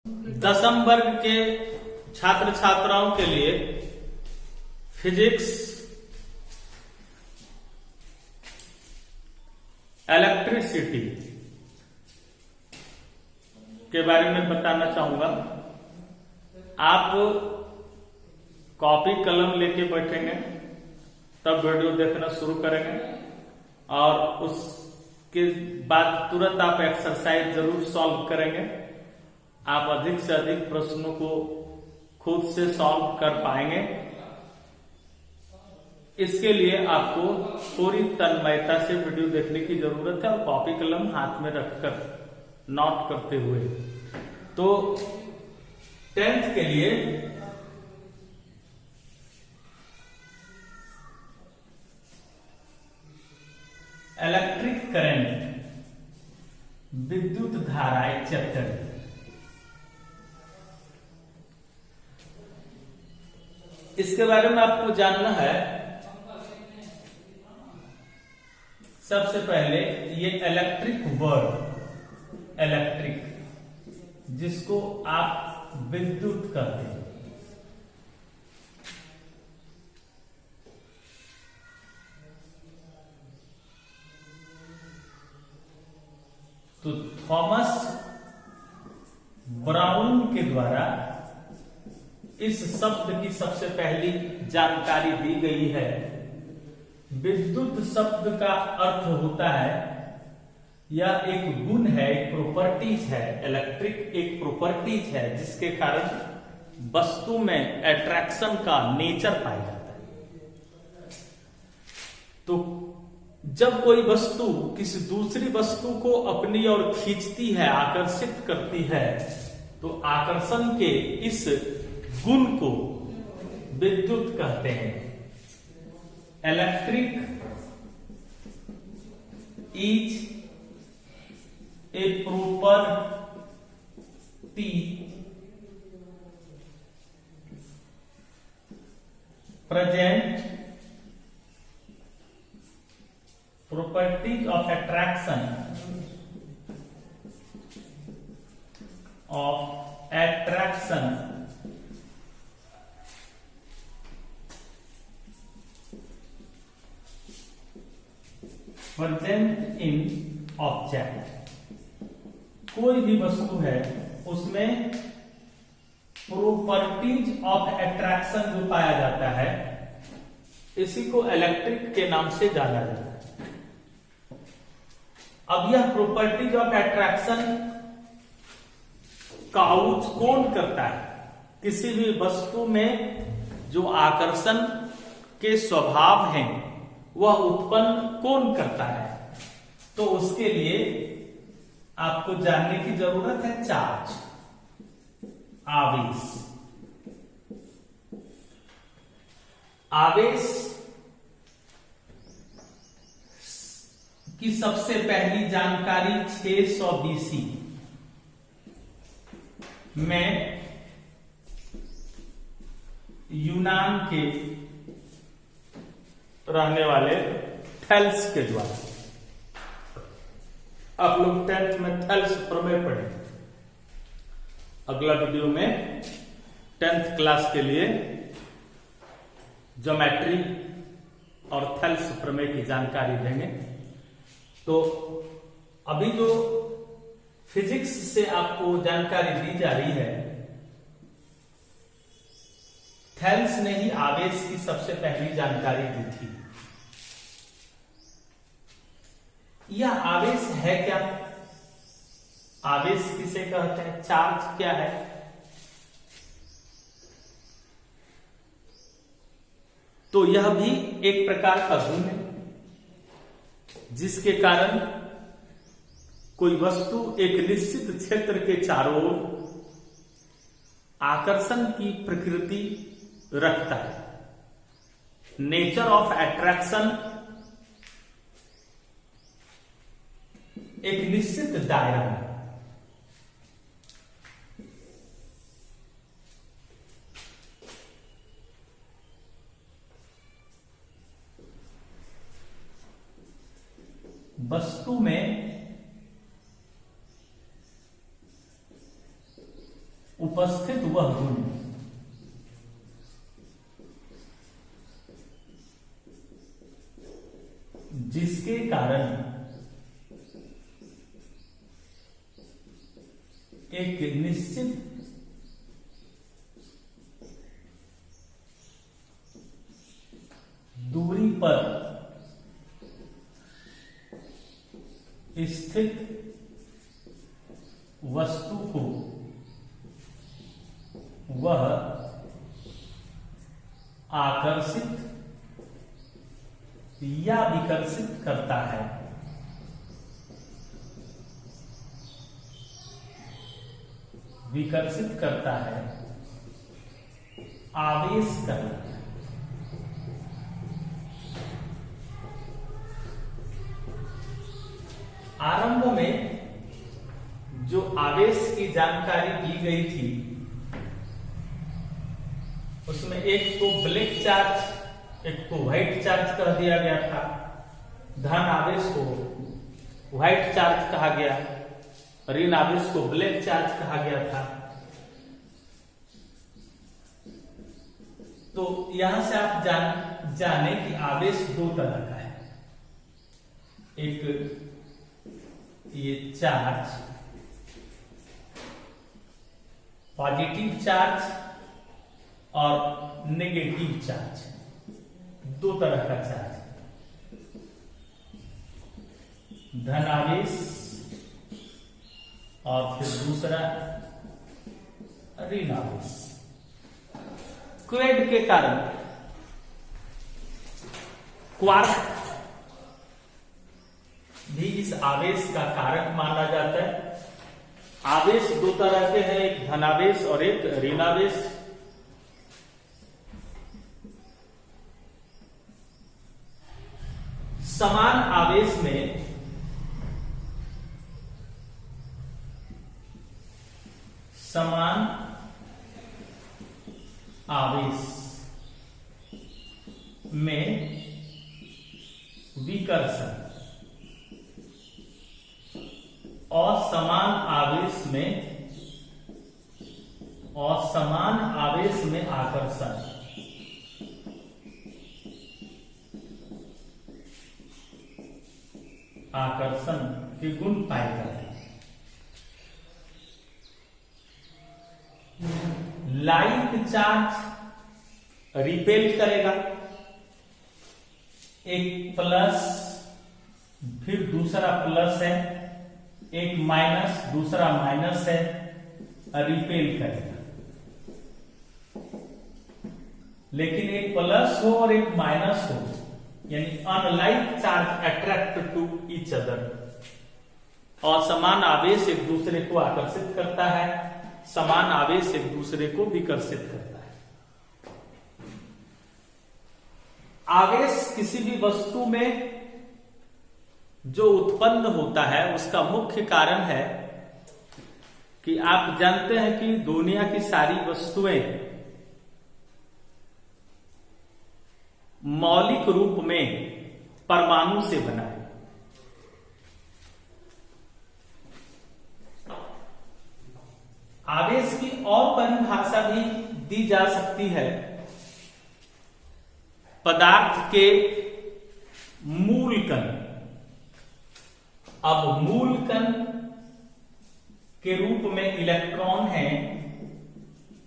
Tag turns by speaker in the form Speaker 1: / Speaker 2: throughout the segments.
Speaker 1: दसम वर्ग के छात्र छात्राओं के लिए फिजिक्स इलेक्ट्रिसिटी के बारे में बताना चाहूंगा। आप कॉपी कलम लेके बैठेंगे तब वीडियो देखना शुरू करेंगे और उसके बाद तुरंत आप एक्सरसाइज जरूर सॉल्व करेंगे। आप अधिक से अधिक प्रश्नों को खुद से सॉल्व कर पाएंगे। इसके लिए आपको पूरी तन्मयता से वीडियो देखने की जरूरत है और कॉपी कलम हाथ में रखकर नोट करते हुए। तो 10th के लिए इलेक्ट्रिक करंट, विद्युत धारा एक चैप्टर। इसके बारे में आपको जानना है। सबसे पहले ये इलेक्ट्रिक वर्ड, इलेक्ट्रिक जिसको आप विद्युत कहते हैं, तो थॉमस ब्राउन के द्वारा इस शब्द की सबसे पहली जानकारी दी गई है। विद्युत शब्द का अर्थ होता है, यह एक गुण है, एक प्रॉपर्टीज है। इलेक्ट्रिक एक प्रॉपर्टीज है जिसके कारण वस्तु में अट्रैक्शन का नेचर पाया जाता है। तो जब कोई वस्तु किसी दूसरी वस्तु को अपनी ओर खींचती है, आकर्षित करती है, तो आकर्षण के इस गुण को विद्युत कहते हैं। Electric is a property present, properties of attraction present in object। कोई भी वस्तु है उसमें प्रॉपर्टीज ऑफ अट्रैक्शन जो पाया जाता है, इसी को इलेक्ट्रिक के नाम से जाना जाता है। अब यह प्रॉपर्टीज ऑफ अट्रैक्शन काउच कौन करता है? किसी भी वस्तु में जो आकर्षण के स्वभाव हैं वह उत्पन्न कौन करता है? तो उसके लिए आपको जानने की जरूरत है चार्ज, आवेश। आवेश की सबसे पहली जानकारी 600 BC में यूनान के रहने वाले थेल्स के द्वारा। आप लोग 10th में थेल्स प्रमेय पढ़े। अगला वीडियो में 10th क्लास के लिए ज्योमेट्री और थेल्स प्रमेय की जानकारी देंगे। तो अभी जो फिजिक्स से आपको जानकारी दी जा रही है, थेल्स ने ही आवेश की सबसे पहली जानकारी दी थी। यह आवेश है क्या? आवेश किसे कहते हैं? चार्ज क्या है? तो यह भी एक प्रकार का गुण है जिसके कारण कोई वस्तु एक निश्चित क्षेत्र के चारों ओर आकर्षण की प्रकृति रखता है। नेचर ऑफ अट्रैक्शन एक निश्चित दायरा में। वस्तु में उपस्थित वह गुण जिसके कारण एक निश्चित दूरी पर स्थित वस्तु को वह आकर्षित या विकर्षित करता है। विकर्षित करता है, आवेश करता है। आरंभ में जो आवेश की जानकारी दी गई थी उसमें एक को ब्लैक चार्ज, एक को व्हाइट चार्ज कह दिया गया था। धन आवेश को व्हाइट चार्ज कहा गया, ऋण आवेश को ब्लैक चार्ज कहा गया था। तो यहां से आप जाने कि आवेश दो तरह का है। एक ये चार्ज, पॉजिटिव चार्ज और नेगेटिव चार्ज, दो तरह का चार्ज, धनावेश और फिर दूसरा ऋणावेश। क्वेड के कारण क्वार्क भी इस आवेश का कारक माना जाता है। आवेश दो तरह के हैं, एक धनावेश और एक ऋणावेश। समान आवेश में विकर्षण और समान आवेश में आकर्षण। आकर्षण के गुण पाए जाते हैं। लाइक चार्ज रिपेल करेगा, एक प्लस फिर दूसरा प्लस है, एक माइनस दूसरा माइनस है, रिपेल करेगा। लेकिन एक प्लस हो और एक माइनस हो, यानी unlike charge attract to each other. और समान आवेश एक दूसरे को आकर्षित करता है, समान आवेश एक दूसरे को विकर्षित करता है। आवेश किसी भी वस्तु में जो उत्पन्न होता है उसका मुख्य कारण है कि आप जानते हैं कि दुनिया की सारी वस्तुएं मौलिक रूप में परमाणु से बना है। आवेश की और परिभाषा भी दी जा सकती है। पदार्थ के मूल कण। अब मूल कण के रूप में इलेक्ट्रॉन है,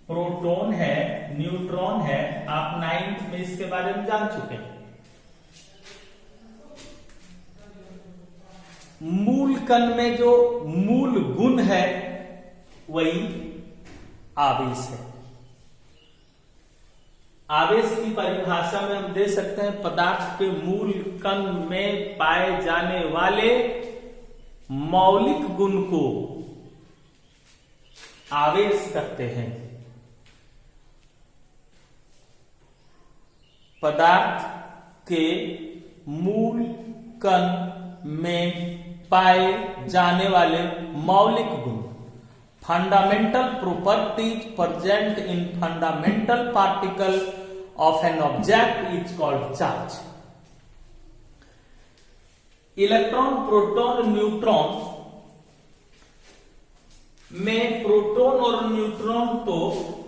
Speaker 1: प्रोटॉन है, न्यूट्रॉन है। आप 9th में इसके बारे में जान चुके हैं। मूल कण में जो मूल गुण है वही आवेश है। आवेश की परिभाषा में हम दे सकते हैं पदार्थ के मूल कण में पाए जाने वाले मौलिक गुण को आवेश कहते हैं। पदार्थ के मूल कण में पाए जाने वाले मौलिक गुण, fundamental properties present in fundamental particle of an object is called charge. Electron, proton, neutron में प्रोटॉन और न्यूट्रॉन तो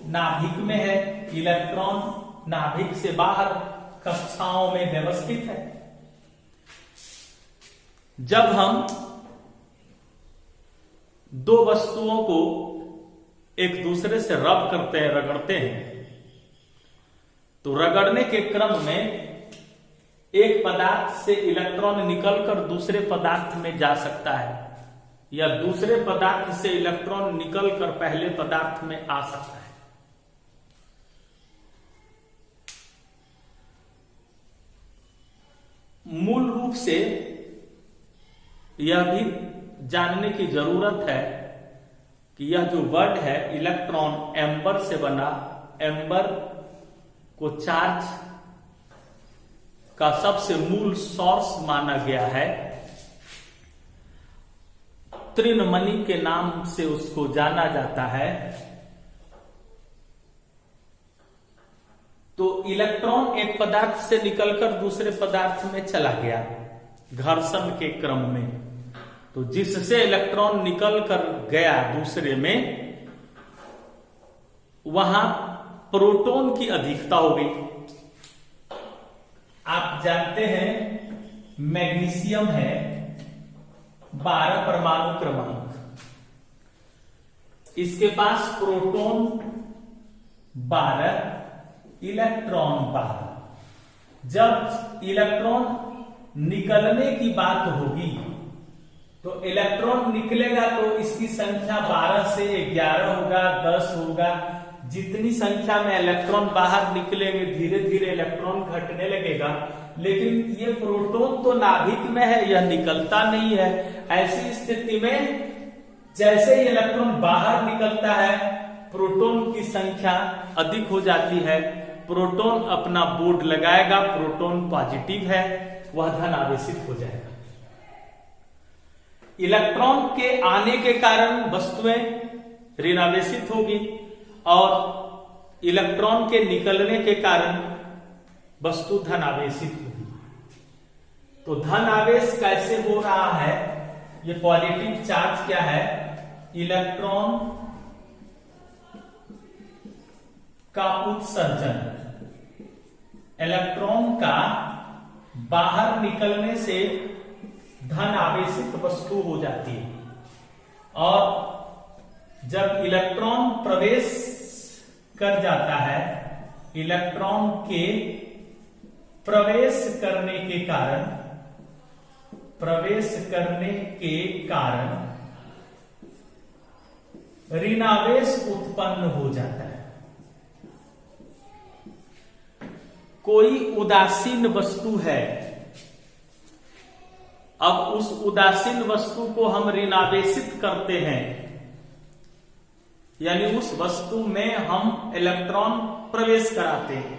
Speaker 1: नाभिक में है, इलेक्ट्रॉन नाभिक से बाहर कक्षाओं में व्यवस्थित है। जब हम दो वस्तुओं को एक दूसरे से रब करते हैं, रगड़ते हैं, तो रगड़ने के क्रम में एक पदार्थ से इलेक्ट्रॉन निकलकर दूसरे पदार्थ में जा सकता है, या दूसरे पदार्थ से इलेक्ट्रॉन निकलकर पहले पदार्थ में आ सकता है। मूल रूप से यह भी जानने की जरूरत है कि यह जो वर्ड है इलेक्ट्रॉन एम्बर से बना, एम्बर को चार्ज का सबसे मूल सोर्स माना गया है। त्रिनमणि के नाम से उसको जाना जाता है। तो इलेक्ट्रॉन एक पदार्थ से निकलकर दूसरे पदार्थ में चला गया घर्षण के क्रम में। तो जिससे इलेक्ट्रॉन निकल कर गया दूसरे में, वहां प्रोटॉन की अधिकता हो गई। आप जानते हैं मैग्नीशियम है 12 परमाणु क्रमांक, इसके पास प्रोटॉन 12, इलेक्ट्रॉन 12। जब इलेक्ट्रॉन निकलने की बात होगी तो इलेक्ट्रॉन निकलेगा तो इसकी संख्या 12 से 11 होगा, 10 होगा। जितनी संख्या में इलेक्ट्रॉन बाहर निकलेंगे धीरे धीरे इलेक्ट्रॉन घटने लगेगा। लेकिन ये प्रोटॉन तो नाभिक में है, यह निकलता नहीं है। ऐसी स्थिति में जैसे ही इलेक्ट्रॉन बाहर निकलता है प्रोटॉन की संख्या अधिक हो जाती है। प्रोटॉन अपना बोर्ड लगाएगा, प्रोटॉन पॉजिटिव है, वह धन आवेशित हो जाएगा। इलेक्ट्रॉन के आने के कारण वस्तुएं ऋणावेशित होगी और इलेक्ट्रॉन के निकलने के कारण वस्तु धनावेशित होगी। तो धन आवेश कैसे हो रहा है? ये पॉजिटिव चार्ज क्या है? इलेक्ट्रॉन का उत्सर्जन, इलेक्ट्रॉन का बाहर निकलने से धन आवेशित वस्तु हो जाती है। और जब इलेक्ट्रॉन प्रवेश कर जाता है, इलेक्ट्रॉन के प्रवेश करने के कारण ऋणावेश उत्पन्न हो जाता है। कोई उदासीन वस्तु है, अब उस उदासीन वस्तु को हम ऋणावेशित करते हैं, यानी उस वस्तु में हम इलेक्ट्रॉन प्रवेश कराते हैं।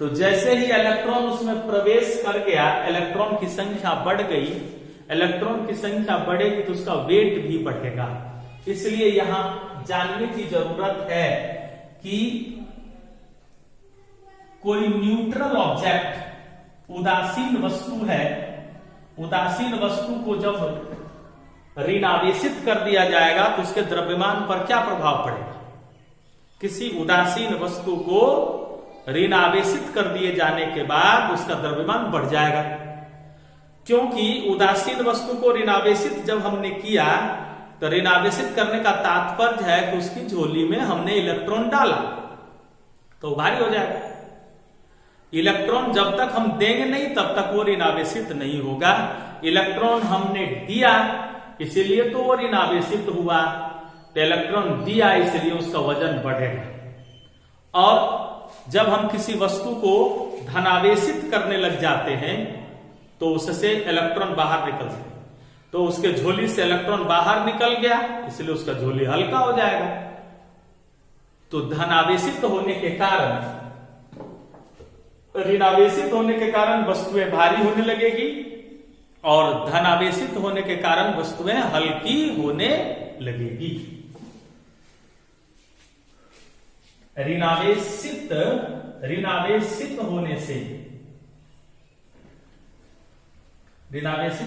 Speaker 1: तो जैसे ही इलेक्ट्रॉन उसमें प्रवेश कर गया, इलेक्ट्रॉन की संख्या बढ़ गई। इलेक्ट्रॉन की संख्या बढ़ेगी तो उसका वेट भी बढ़ेगा। इसलिए यहां जानने की जरूरत है कि कोई न्यूट्रल ऑब्जेक्ट उदासीन वस्तु है, उदासीन वस्तु को जब ऋणावेशित कर दिया जाएगा तो उसके द्रव्यमान पर क्या प्रभाव पड़ेगा? किसी उदासीन वस्तु को ऋणावेशित कर दिए जाने के बाद उसका द्रव्यमान बढ़ जाएगा, क्योंकि उदासीन वस्तु को ऋणावेशित जब हमने किया तो ऋणावेशित करने का तात्पर्य है कि उसकी झोली में हमने इलेक्ट्रॉन डाला तो भारी हो जाएगा। इलेक्ट्रॉन जब तक हम देंगे नहीं तब तक वो ऋणावेशित नहीं होगा। इलेक्ट्रॉन हमने दिया इसीलिए तो वो ऋणावेशित हुआ, तो इलेक्ट्रॉन दिया इसलिए उसका वजन बढ़ेगा। और जब हम किसी वस्तु को धनावेशित करने लग जाते हैं तो उससे इलेक्ट्रॉन बाहर निकलते हैं, तो उसके झोली से इलेक्ट्रॉन बाहर निकल गया इसलिए उसका झोली हल्का हो जाएगा। तो धनावेशित होने के कारण, ऋणावेशित होने के कारण वस्तुएं भारी होने लगेगी और धनावेशित होने के कारण वस्तुएं हल्की होने लगेगी। ऋणावेशित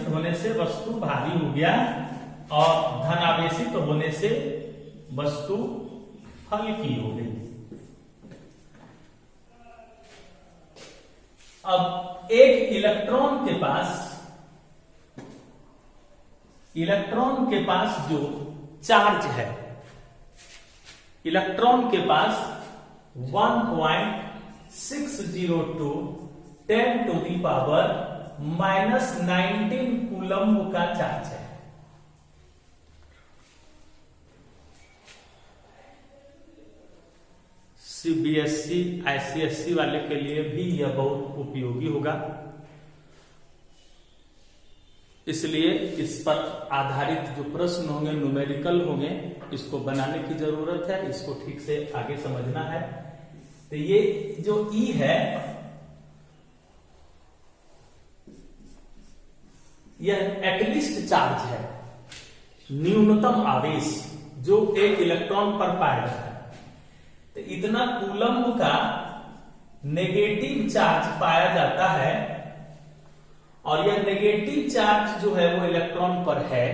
Speaker 1: होने से वस्तु भारी हो गया और धनावेशित होने से वस्तु हल्की हो गई। अब एक इलेक्ट्रॉन के पास जो चार्ज है, इलेक्ट्रॉन के पास 1.602 10⁻⁻19 कूलम्ब का चार्ज है। सीबीएसई आईसीएसई वाले के लिए भी यह बहुत उपयोगी होगा, इसलिए इस पर आधारित जो प्रश्न होंगे, न्यूमेरिकल होंगे, इसको बनाने की जरूरत है, इसको ठीक से आगे समझना है। तो ये जो ई है, यह एटलिस्ट चार्ज है, न्यूनतम आवेश जो एक इलेक्ट्रॉन पर पाया जाता है। तो इतना कूलम्ब का नेगेटिव चार्ज पाया जाता है, और यह नेगेटिव चार्ज जो है वो इलेक्ट्रॉन पर है।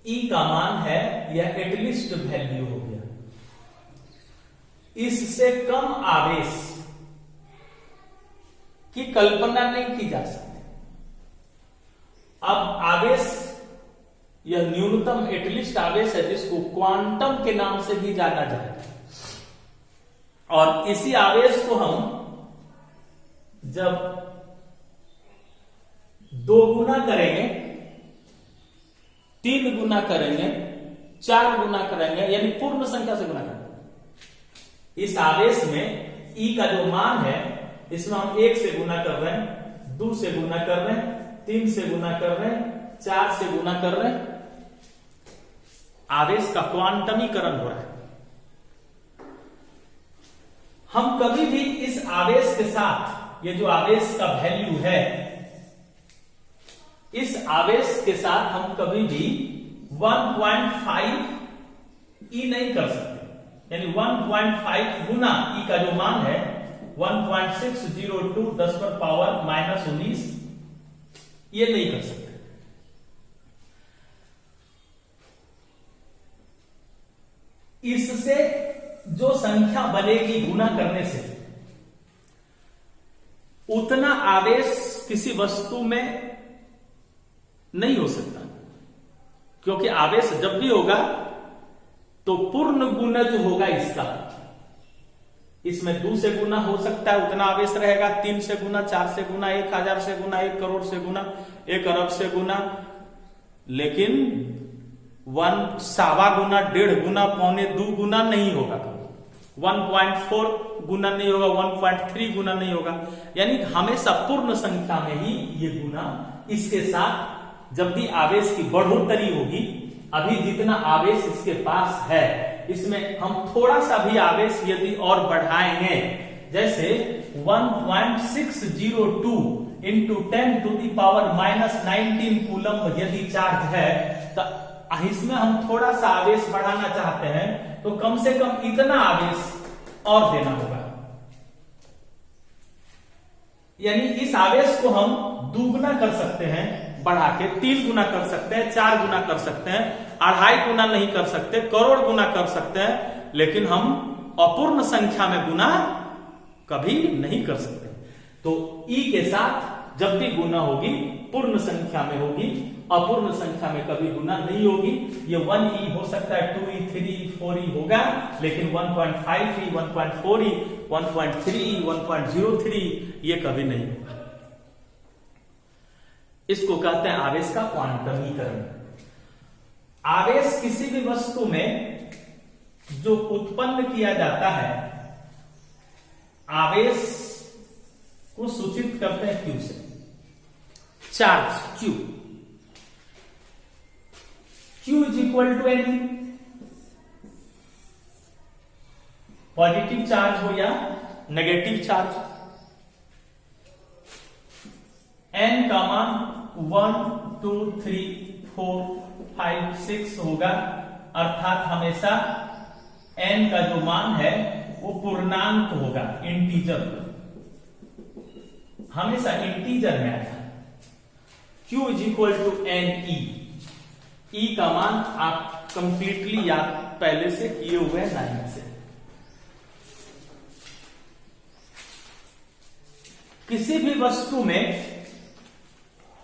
Speaker 1: ई का मान है, यह एटलिस्ट वैल्यू हो गया। इससे कम आवेश की कल्पना नहीं की जा सकती। अब आवेश, यह न्यूनतम एटलिस्ट आवेश है, जिसको क्वांटम के नाम से भी जाना जाएगा। और इसी आवेश को हम जब 2 गुना करेंगे, 3 गुना करेंगे, 4 गुना करेंगे, यानी पूर्ण संख्या से गुना करेंगे, इस आवेश में ई का जो मान है, इसमें हम 1 से गुना कर रहे हैं, 2 से गुना कर रहे हैं, 3 से गुना कर रहे हैं, 4 से गुना कर रहे हैं। आवेश का क्वांटमीकरण हो रहा है। हम कभी भी इस आवेश के साथ, ये जो आवेश का वैल्यू है, इस आवेश के साथ हम कभी भी 1.5 ई नहीं कर सकते, यानी 1.5 गुना ई का जो मान है 1.602 10⁻⁻19, ये नहीं कर सकते। इससे जो संख्या बनेगी गुना करने से, उतना आवेश किसी वस्तु में नहीं हो सकता, क्योंकि आवेश जब भी होगा तो पूर्ण गुणज होगा इसका। इसमें 2 से गुना हो सकता है, उतना आवेश रहेगा, 3 से गुना, 4 से गुना, 1000 से गुना, 1 करोड़ से गुना, 1 अरब से गुना, लेकिन 1.25 गुना, 1.5 गुना, 1.25 गुना नहीं होगा। 1.4 गुना नहीं होगा, 1.3 गुना नहीं होगा, यानी हमेशा पूर्ण संख्या में ही ये गुना। इसके साथ जब भी आवेश की बढ़ोतरी होगी, अभी जितना आवेश इसके पास है, इसमें हम थोड़ा सा भी आवेश यदि और बढ़ाएंगे, जैसे 1.602 इंटू 10⁻⁻19 कूलम्ब यदि चार्ज है, तो इसमें हम थोड़ा सा आवेश बढ़ाना चाहते हैं, तो कम से कम इतना आवेश और देना होगा। यानी इस आवेश को हम दुगुना कर सकते हैं, बढ़ा के 3 गुना कर सकते हैं, 4 गुना कर सकते हैं, 2.5 गुना नहीं कर सकते, करोड़ गुना कर सकते हैं, लेकिन हम अपूर्ण संख्या में गुना कभी नहीं कर सकते। तो ई के साथ जब भी गुना होगी पूर्ण संख्या में होगी, अपूर्ण संख्या में कभी गुना नहीं होगी। ये 1e हो सकता है, 2e, 3e, 4e होगा, लेकिन 1.5e, 1.4e, 1.3e, 1.03 ये कभी नहीं होगा। इसको कहते हैं आवेश का क्वांटमीकरण। आवेश किसी भी वस्तु में जो उत्पन्न किया जाता है, आवेश को सूचित करते हैं क्यू से, charge Q. Q is equal to N, positive charge हो या नेगेटिव चार्ज। एन का मान 1 2 3 4 5 6 होगा, अर्थात हमेशा एन का जो मान है वो पूर्णांक होगा, इंटीजर, हमेशा इंटीजर में आएगा। Q is equal to N E. E का मान आप कंप्लीटली याद पहले से किए हुए हैं 9 से। किसी भी वस्तु में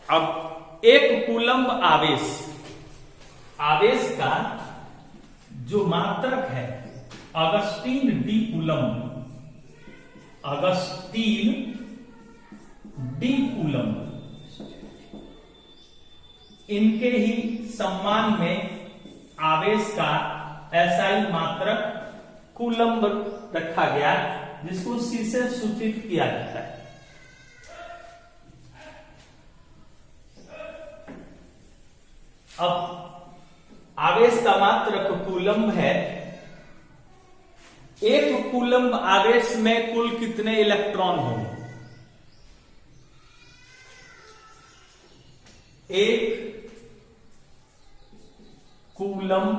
Speaker 1: अब 1 कूलम्ब आवेश का जो मात्रक है अगस्टीन डी कूलम्ब, इनके ही सम्मान में आवेश का एसआई मात्रक कूलम्ब रखा गया, जिसको सी से सूचित किया जाता है। अब आवेश का मात्रक कूलम्ब है। 1 कूलम्ब आवेश में कुल कितने इलेक्ट्रॉन होंगे? 1 कूलम्ब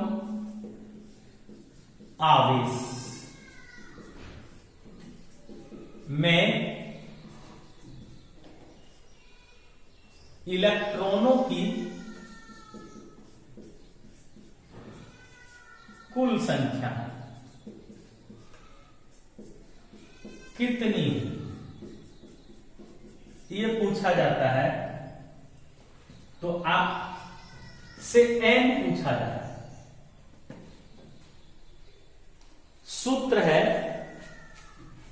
Speaker 1: आवेश में इलेक्ट्रॉनों की कुल संख्या कितनी ये पूछा जाता है, तो आप से n पूछा जाता है। सूत्र है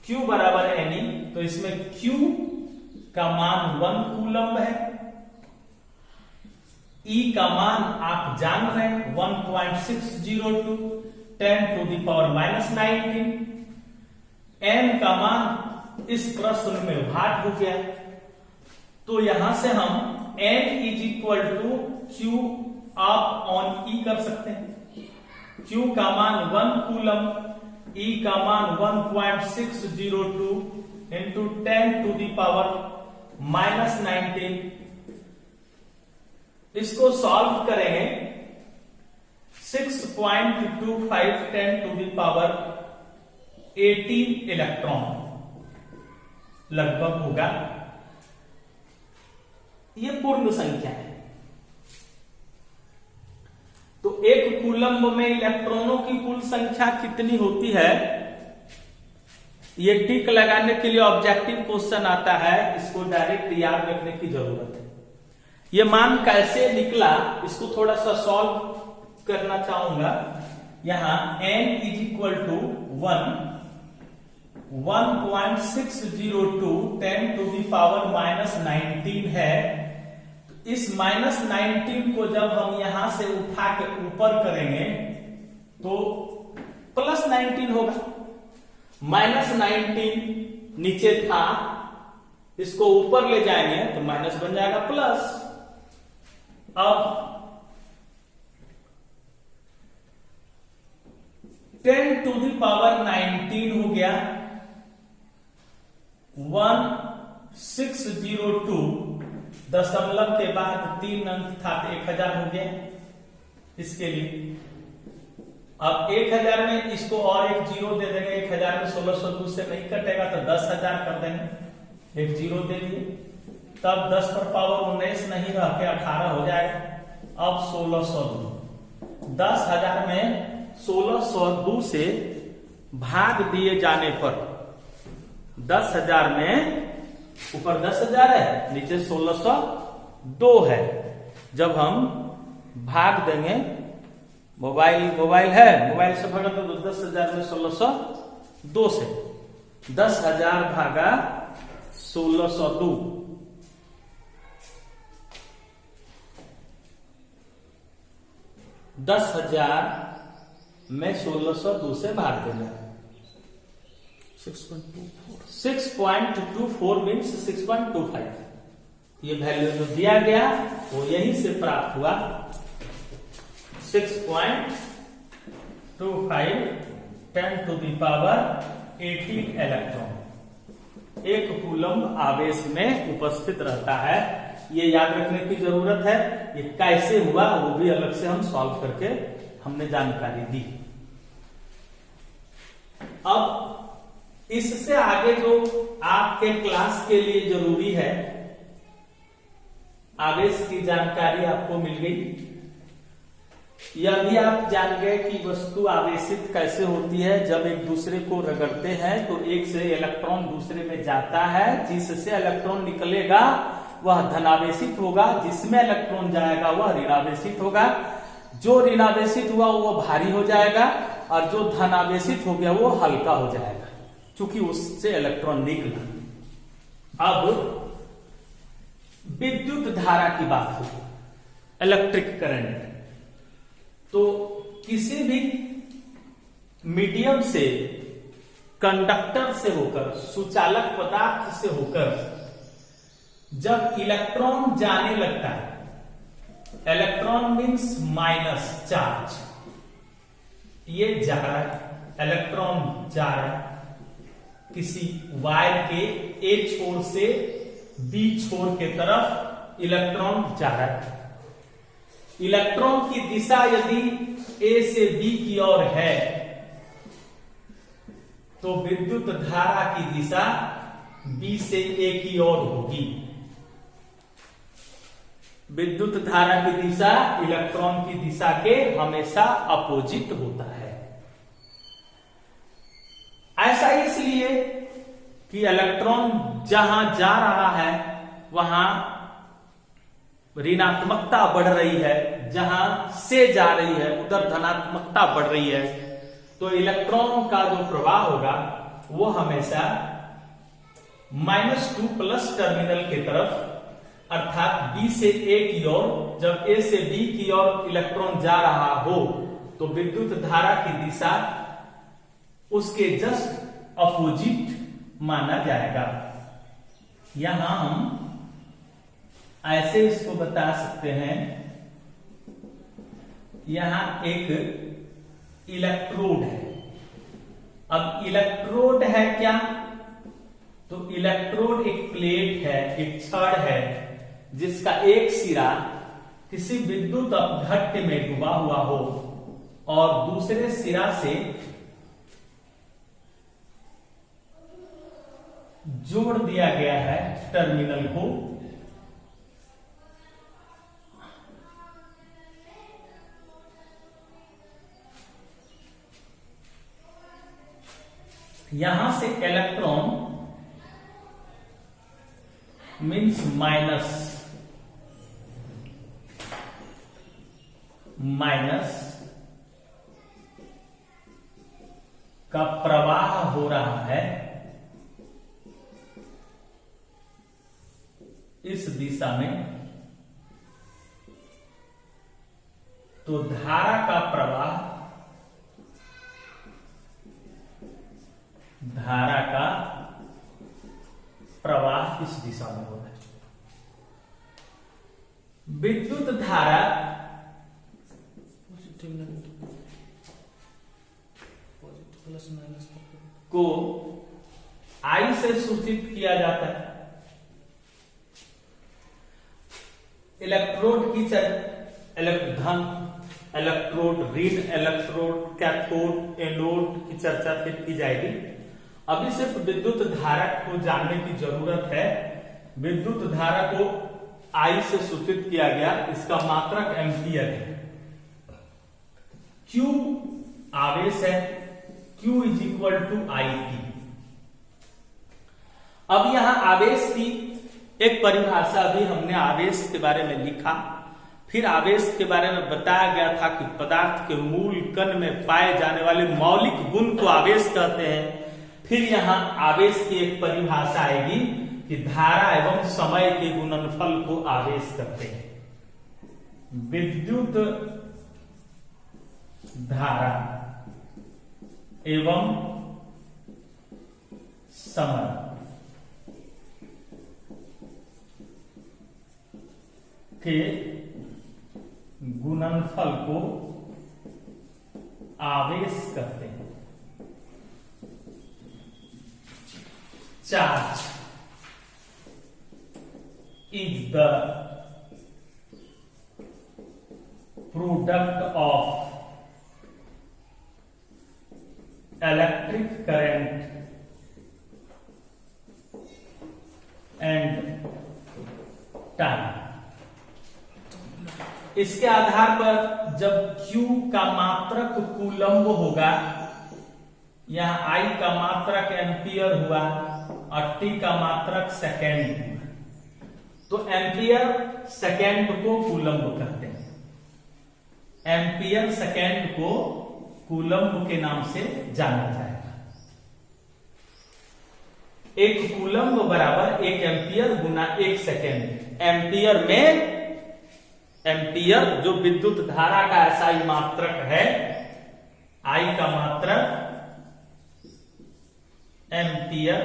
Speaker 1: Q बराबर Ne, तो इसमें Q का मान 1 कूलम्ब है, E का मान आप जान रहे हैं 1.602 10⁻⁻19, n का मान इस प्रश्न में भाग हो गया, तो यहां से हम n = Q of on E कर सकते हैं। Q का मान 1 कूलम्ब, E का मान 1.602 इंटू 10⁻⁻19। इसको सॉल्व करेंगे 6.25 10⁻18 इलेक्ट्रॉन लगभग होगा। ये पूर्ण संख्या है। तो 1 कूलम्ब में इलेक्ट्रॉनों की कुल संख्या कितनी होती है, ये टिक लगाने के लिए ऑब्जेक्टिव क्वेश्चन आता है, इसको डायरेक्ट याद रखने की जरूरत है। ये मान कैसे निकला, इसको थोड़ा सा सॉल्व करना चाहूंगा। यहां n = 1.602 10⁻⁻19 है। इस -19 को जब हम यहां से उठा के ऊपर करेंगे तो +19 होगा। -19 नीचे था, इसको ऊपर ले जाएंगे तो माइनस बन जाएगा प्लस। अब 10⁻19 हो गया, 1602 दशमलव के बाद 3 अंक था, 1000 हो गया इसके लिए। अब 1000 में इसको और एक जीरो दे देंगे, 1000 में 1602 से नहीं कटेगा तो 10,000 कर देंगे, एक जीरो दे दिए, तब 10 पर पावर 19 नहीं रह के 18 हो जाएगा। अब 1602, 10,000 में 1602 से भाग दिए जाने पर 10,000 में ऊपर 10,000 है, नीचे 1602 है। जब हम भाग देंगे, मोबाइल है, मोबाइल से भागा तो 10,000 में 1602 से 10,000 भागा 1602, 10,000 में 1602 से भाग देना, 6.24 मीन्स 6.25। ये वैल्यू जो दिया गया वो यहीं से प्राप्त हुआ, 6.25 10⁻18 इलेक्ट्रॉन 1 कूलम्ब आवेश में उपस्थित रहता है। ये याद रखने की जरूरत है। ये कैसे हुआ वो भी अलग से हम सॉल्व करके हमने जानकारी दी। अब इससे आगे जो आपके क्लास के लिए जरूरी है, आवेश की जानकारी आपको मिल गई। यह भी आप जान गए कि वस्तु आवेशित कैसे होती है। जब एक दूसरे को रगड़ते हैं तो एक से इलेक्ट्रॉन दूसरे में जाता है, जिससे इलेक्ट्रॉन निकलेगा वह धनावेशित होगा, जिसमें इलेक्ट्रॉन जाएगा वह ऋणावेशित होगा। जो ऋणावेशित हुआ वो भारी हो जाएगा और जो धनावेशित हो गया वो हल्का हो जाएगा, क्योंकि उससे इलेक्ट्रॉन निकला। अब विद्युत धारा की बात हो, इलेक्ट्रिक करंट, तो किसी भी मीडियम से, कंडक्टर से होकर, सुचालक पदार्थ से होकर जब इलेक्ट्रॉन जाने लगता है, इलेक्ट्रॉन मीन्स माइनस चार्ज, ये जा रहा है, इलेक्ट्रॉन जा रहा है किसी वायर के ए छोर से बी छोर के तरफ इलेक्ट्रॉन जा रहा है। इलेक्ट्रॉन की दिशा यदि ए से बी की ओर है तो विद्युत धारा की दिशा बी से ए की ओर होगी। विद्युत धारा की दिशा इलेक्ट्रॉन की दिशा के हमेशा अपोजिट होता है। ऐसा इसलिए कि इलेक्ट्रॉन जहां जा रहा है वहां ऋणात्मकता बढ़ रही है, जहां से जा रही है उधर धनात्मकता बढ़ रही है, तो इलेक्ट्रॉन का जो प्रवाह होगा वो हमेशा -2 प्लस टर्मिनल की तरफ, अर्थात बी से ए की ओर, जब ए से बी की ओर इलेक्ट्रॉन जा रहा हो तो विद्युत धारा की दिशा उसके जस्ट अपोजिट माना जाएगा। यहां हम ऐसे इसको बता सकते हैं, यहां एक इलेक्ट्रोड है। अब इलेक्ट्रोड है क्या? तो इलेक्ट्रोड एक प्लेट है, एक छड़ है, जिसका एक सिरा किसी विद्युत अपघट्य में डूबा हुआ हो और दूसरे सिरा से जोड़ दिया गया है टर्मिनल को। यहां से इलेक्ट्रॉन मीन्स माइनस का प्रवाह हो रहा है इस दिशा में, तो धारा का प्रवाह इस दिशा में हो रहा है। विद्युत धारा को I से सूचित किया जाता है। इलेक्ट्रोड की धन इलेक्ट्रोड, ऋण इलेक्ट्रोड, कैथोड, एनोड की चर्चा फिर की जाएगी। अभी सिर्फ विद्युत धारा को जानने की जरूरत है। विद्युत धारा को I से सूचित किया गया, इसका मात्रक एम्पियर है। Q आवेश है, Q is equal to IT। अब यहां आवेश की एक परिभाषा भी हमने आवेश के बारे में लिखा, फिर आवेश के बारे में बताया गया था कि पदार्थ के मूल कण में पाए जाने वाले मौलिक गुण को आवेश कहते हैं। फिर यहां आवेश की एक परिभाषा आएगी कि धारा एवं समय के गुणनफल को आवेश कहते हैं। विद्युत धारा एवं समय के गुणनफल को आवेश कहते हैं। Charge is the product of electric current and time. इसके आधार पर जब Q का मात्रक कूलम्ब होगा, यहां I का मात्रक एम्पियर हुआ और T का मात्रक सेकेंड हुआ, तो एम्पियर सेकेंड को कूलम्ब कहते हैं। एम्पियर सेकेंड को कूलम्ब के नाम से जाना जाएगा। एक कूलम्ब बराबर एक एम्पियर गुना एक सेकेंड। एम्पियर में, एम्पियर जो विद्युत धारा का SI मात्रक है, I का मात्रक एम्पियर,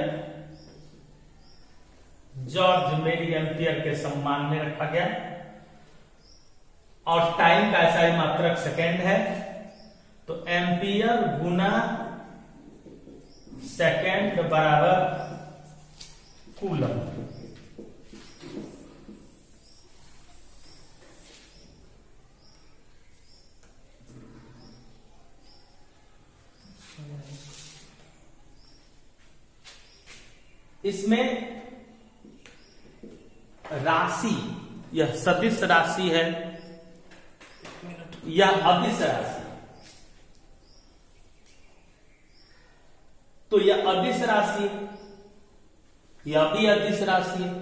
Speaker 1: जॉर्ज मेरी एम्पियर के सम्मान में रखा गया, और टाइम का SI मात्रक सेकेंड है, तो एम्पियर गुना सेकेंड बराबर कूलम्ब। इसमें राशि, यह सदिश राशि है या अदिश राशि, तो यह अदिश राशि, यह भी अदिश राशि है।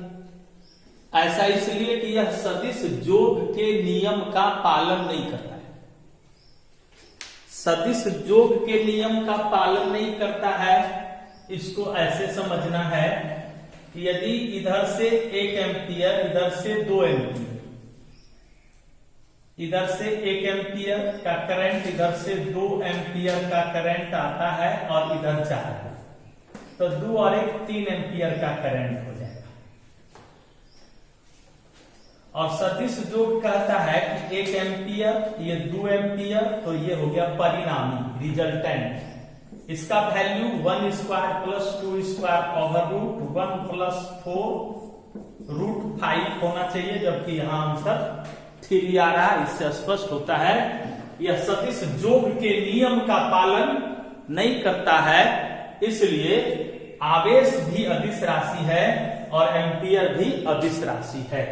Speaker 1: ऐसा इसलिए कि यह सदिश जोग के नियम का पालन नहीं करता है। सदिश जोग के नियम का पालन नहीं करता है, इसको ऐसे समझना है कि यदि इधर से 1 एम्पियर, इधर से 2 एम्पियर, इधर से 1 एम्पियर का करंट, इधर से 2 एम्पियर का करंट आता है और इधर 4 है, तो 2 और 1 3 एम्पियर का करंट हो जाएगा। और सदिश जोग कहता है कि 1 एम्पियर, ये 2 एम्पियर, तो ये हो गया परिणामी, रिजल्टेंट। इसका value 1 square plus 2 square over root 1 plus 4 root 5 होना चाहिए, जबकि यहां आंसर 3 आ रहा है। इससे स्पष्ट होता है यह सदिश जोग के नियम का पालन नहीं करता है, इसलिए आवेश भी अदिश राशि है और एम्पियर भी अदिश राशि है।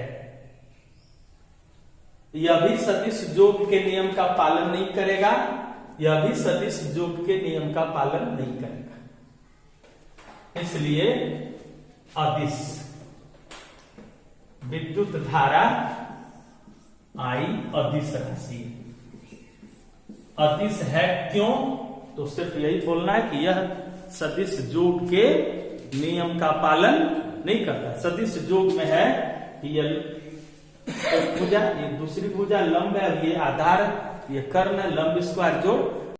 Speaker 1: यह भी सदिश जोग के नियम का पालन नहीं करेगा, यह भी सदिश जोग के नियम का पालन नहीं करेगा, इसलिए अदिश। विद्युत धारा I अदिश राशि, अदिश है क्यों? तो सिर्फ यही बोलना है कि यह सदिश जोग के नियम का पालन नहीं करता। सदिश जोग में है कि यह भुजा, ये दूसरी भुजा लंब है, ये आधार, ये कर्ण, लंब स्क्वायर जोड़